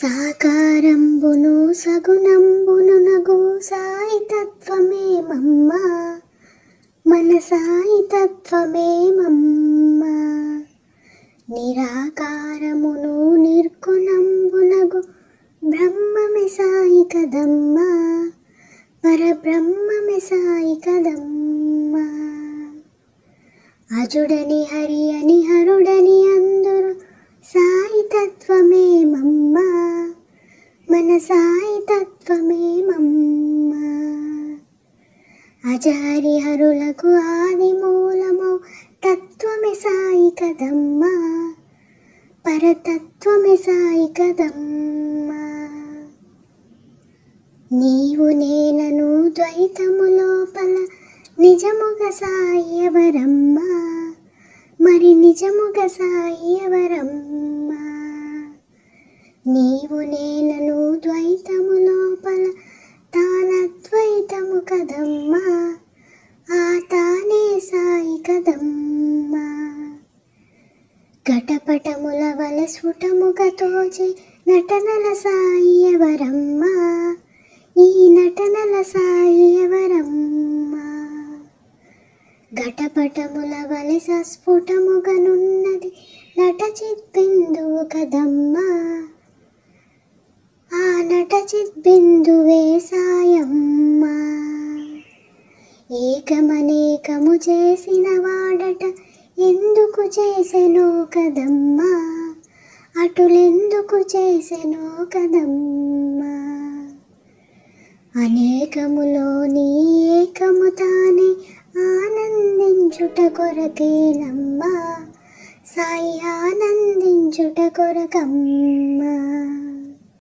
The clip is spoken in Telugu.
సాకారంబును సగుణంబును నగు సాయి తత్వమే మమ్మ, మన సాయి తత్వమే మమ్మ. నిరాకారమును నిర్గుణంబునగు బ్రహ్మమే సాయి కదమ్మ, పరబ్రహ్మమే సాయి కదమ్మ. అజుడని హరి అని హరుడని అందరు సాయి తత్వమే మమ్మ, మన సాయి తత్వమే మమ్మ. అజహరి హరులకు ఆది మూలము తత్వమే సాయి కదమ్మ, పరతత్వమే సాయి కదమ్మ. నీవు నేనను ద్వైతము లోపల నిజముగా సాయి ఎవరమ్మ, మరి నిజముగా సాయి ఎవరమ్మ. నీవు నేనను ద్వైతము లోపల తానద్వైతము కదమ్మ, ఆ తానే సాయి కదమ్మ. ఘటపటముల వల స్ఫుటముగా తోచే నటనల సాయి ఎవరమ్మ, ఈ నటనల సాయి ఎవరమ్మ. ఘటపటముల వలె సస్ఫుటముగనున్నది నట చిద్బిందువు కదమ్మ, ఆ నట చిద్బిందువే సాయమ్మ. ఏకమనేకము చేసిన వాడట ఎందుకు చేసెనో కదమ్మ, అటులెందుకు చేసెనో కదమ్మ. అనేకములోని ఏకము తానే ఆనందించుట కొరకేనమ్మా, సాయి ఆనందించుట కొరకమ్మా.